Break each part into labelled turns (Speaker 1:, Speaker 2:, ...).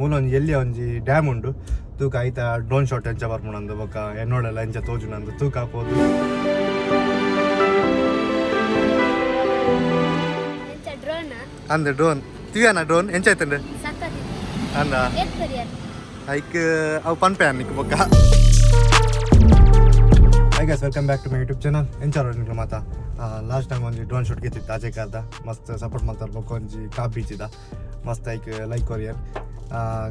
Speaker 1: ಮೂಲೊಂಜಿ ಎಲ್ಲಿ ಒಂಜಿ ಡ್ಯಾಮ್ ಉಂಡು ತೂಕ ಐತ ಡ್ರೋನ್ ಶಾಟ್ ಎಂಚ ಬರ್ಪುನಂದು ಬೊಕ ಎನ್ನೋಳೆಲ್ಲ ಎಂಚ ತೋಜುನಂದು ತೂಕ ಆಪೋದು ಅಂದ ಡ್ರೋನ್ ತಿವಿಯಾನ ಡ್ರೋನ್ ಎಂಚ ಆಯ್ತಂಡೆ ಅಂದ ಐಕ್ ಅವು ಪನ್ಪೆ ಅನ್ನಿಕ್ ಬೊಕ್ಕ hi guys welcome back to my YouTube channel ಎಂಚಾರ ನಿಮ್ಗೆ ಮಾತಾ ಲಾಸ್ಟ್ ಟೈಮ್ ಒಂಜಿ ಡ್ರೋನ್ ಶೂಟ್ ಗೆತ್ತಿತ್ತು ಆಚೆ ಕಾರ್ದ ಮಸ್ತ್ ಸಪೋರ್ಟ್ ಮಾಡ್ತಾರೆ ಬೊಕ್ಕ ಒಂಜಿ ಕಾಪ್ ಬೀಚಿದ ಮಸ್ತ್ ಐಕ್ ಲೈಕ್ ಕೊರಿಯರ್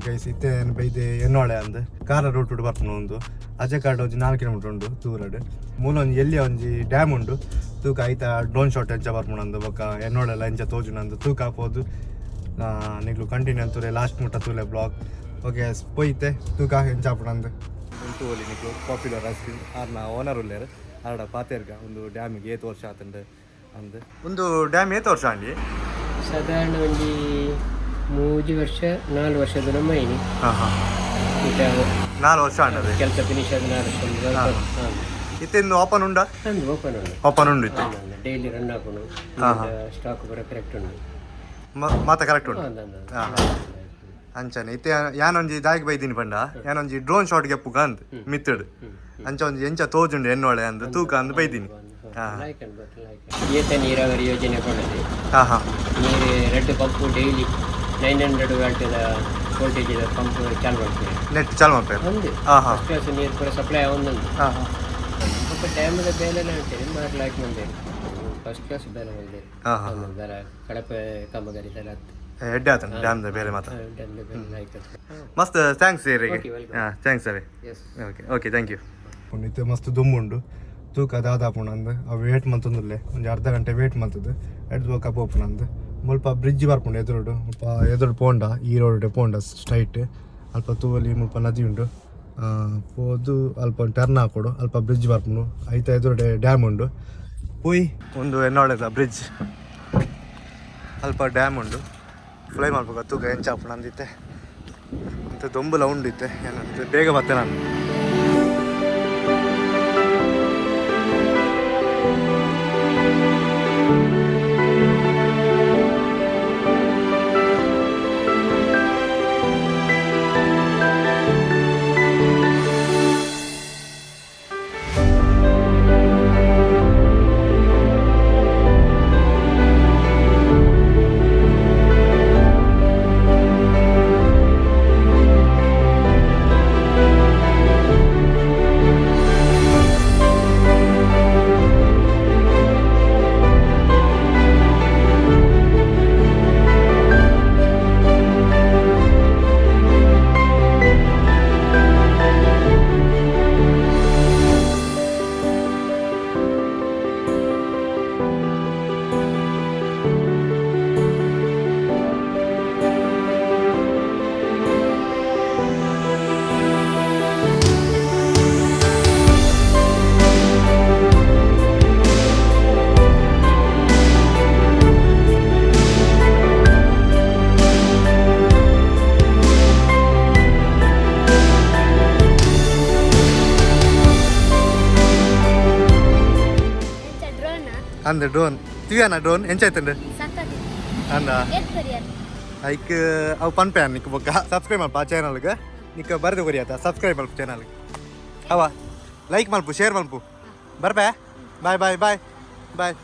Speaker 1: ಗೈಸ್ ಇತ್ತೇನು ಬೈದೆ ಎನ್ನೋಳೆ ಅಂದ್ ಕಾರ ರೂಟ್ ಬರ್ಪುನು ಒಂದು ಆಚೆ ಕಾರ್ಡ್ ಒಂಜಿ 4 ಕಿಲೋಮೀಟರ್ ಉಂಡು ದೂರಡ್ ಮೂಲೊಂಜಿ ಎಲ್ಲಿ ಒಂಜಿ ಡ್ಯಾಮ್ ಉಂಡು ತೂಕ ಐತ ಡ್ರೋನ್ ಶಾಟ್ ಎಂಚ ಬರ್ಪುನಂದು ಬೊಕ್ಕ ಎನ್ನೋಳೆಲ್ಲ ಎಂಚ ತೋಜುನಂದು ತೂಕ ಆಪೋದು ನಿಗ್ಲು ಕಂಟಿನ್ಯೂ ಅಂತೂರೆ ಲಾಸ್ಟ್ ಮುಟ್ಟ ತೂಲೆ ಬ್ಲಾಗ್ ಓಕೆ ಪೋಯ್ತೆ ತೂಕ ಎಂಚ ಆಪುನಂದು ಉಂಟು ಓಲಿ ನಿಕ್ಲು ಪಾಪ್ಯುಲರ್ ಐಸ್ ಕ್ರೀಮ್ ಆರ್ನ ಓನರ್ ಉಲ್ಲೇರು ಆರ್ಡ ಪಾತೆರ್ಗ ಒಂದು ಡ್ಯಾಮಿಗೆ 8 ವರ್ಷ ಆತಂಡು ಅಂದ್ ಒಂದು ಡ್ಯಾಮ್ 8 ವರ್ಷ ಅಂಡಿ
Speaker 2: ಸಾಧಾರಣ ಒಂದು 3 ವರ್ಷ 4 ವರ್ಷದ ನಮ್ಮೈನಿ
Speaker 1: 4 ವರ್ಷ ಅಂಡದು
Speaker 2: ಕೆಲಸ ಫಿನಿಶ್ ಆದ 4 ವರ್ಷ
Speaker 1: ಇತ್ತಿಂದು ಓಪನ್ ಉಂಡ ಓಪನ್ ಉಂಡು ಇತ್ತು
Speaker 2: ಡೈಲಿ ರನ್ ಹಾಕೋಣ ಸ್ಟಾಕ್ ಬರೋ ಕರೆಕ್ಟ್ ಉಂಡು
Speaker 1: ಮಾತ ಕರೆಕ್ಟ್ ಉಂಡು ಅಂಚನೆ ಇತ್ತೆ ಯಾನೊಂಜಿ ದಾಯಿಗೆ ಬೈದಿನಿ ಪಂಡ ಯಾನೊಂಜಿ ಡ್ರೋನ್ ಶಾಟ್ ಗೆಪ್ಪುಗ ಅಂದ್ ಮಿತ್ತಡ್ ಅಂಚ ಒಂಜಿ ಎಂಚ ತೋಜುಂಡು ಎನ್ನೋಳೆ ಅಂದ್ ತೂಕ ಅಂದ್ ಬೈದಿನಿ
Speaker 2: ಏತ ನೀರಾವರಿ ಯೋಜನೆ ಕೊಂಡದೆ ನೀರು 2 ಪಂಪು ಡೈಲಿ 900 ವ್ಯಾಟ್ದ ವೋಲ್ಟೇಜ್ ಪಂಪ್ ಚಾಲು ಮಾಡ್ತೀವಿ
Speaker 1: ನೆಟ್ ಚಾಲು ಮಾಡ್ತಾರೆ
Speaker 2: ಒಂದು ಫಸ್ಟ್ ಕ್ಲಾಸ್ ನೀರು ಪೂರ ಸಪ್ಲೈ ಒಂದೊಂದು ಸ್ವಲ್ಪ ಡ್ಯಾಮದ ಬೇಲೆಲ್ಲ ಹೇಳ್ತೇನೆ ಮಾಡ್ಲಾಕಿ ಬಂದೇನೆ ಫಸ್ಟ್ ಕ್ಲಾಸ್ ಬೇಲೆ ಬಂದೆ ದರ ಕಡಪೆ ಕಾಮಗಾರಿ ಎಲ್ಲ
Speaker 1: ಹೆಡ್ ಆತನ ಡ್ಯಾಮ್ದ ಬೇರೆ ಮಾತ್ರ ಮಸ್ತ್ ಥ್ಯಾಂಕ್ಸ್ ರೀ ಥ್ಯಾಂಕ್ಸ್ ಸರಿ ಓಕೆ ಥ್ಯಾಂಕ್ ಯು ಇತ್ತೆ ಮಸ್ತ್ ದುಮ್ಮುಂಡು ತೂಕ ದಾದಾಪುಣಂದು ಆ ವೇಟ್ ಮಂತಂದುಲ್ಲೆ ಒಂದು ಅರ್ಧ ಗಂಟೆ ವೇಟ್ ಮಂತದ್ದು ಎಡ್ದು ಬೋಕ ಪೋಪುನಂದು ಮುಲ್ಪ ಬ್ರಿಡ್ಜ್ ಬರ್ಪುಂಡು ಎದುರುಡು ಮುಲ್ಪ ಎದುರು ಪೋಂಡ ಈ ರೋಡ್ ಪೋಂಡ ಸ್ಟ್ರೈಟ್ ಅಲ್ಪ ತೂವಲಿ ಮುಲ್ಪ ನದಿ ಉಂಡು ಪೋದು ಅಲ್ಪ ಟರ್ನ್ ಹಾಕೊಡು ಅಲ್ಪ ಬ್ರಿಡ್ಜ್ ಬರ್ಪುಂಡು ಐತ ಎದುರುಡೆ ಡ್ಯಾಮ್ ಉಂಡು ಪುಯ್ ಒಂದು ಎನ್ನೋಳೆದ ಬ್ರಿಡ್ಜ್ ಅಲ್ಪ ಡ್ಯಾಮ್ ಉಂಡು ಫ್ಲೈ ಮಾಡ್ಬೇಕು ತೂಕ ಎಂಚಾಪು ನಂದಿತ್ತೆ ಮತ್ತು ದೊಂಬುಲ ಉಂಡಿತ್ತೆ ಏನಂತ ಬೇಗ ಬತ್ತೆ ನಾನು ಅಂದ ಡ್ರೋನ್ ತಿವಿಯಾನ ಡ್ರೋನ್ ಎಂಚ ಆಯ್ತಂಡೆ ಅಂದ ಐಕ್ ಅವು ಪನ್ಪೆ ಅನ್ನಿಕ್ ಬೊಕ್ಕ ಸಬ್ಸ್ಕ್ರೈಬ್ ಮಲ್ಪ ಆ ಚಾನಲ್ಗೆ ನಿಕ್ಕ ಬರೆದು ಕೊರಿಯಾತ ಸಬ್ಸ್ಕ್ರೈಬ್ ಮಲ್ಪ ಚಾನಲ್ಗೆ ಅವ ಲೈಕ್ ಮಲ್ಪು ಶೇರ್ ಮಲ್ಪು ಬರ್ಬೇ ಬಾಯ್ ಬಾಯ್ ಬಾಯ್ ಬಾಯ್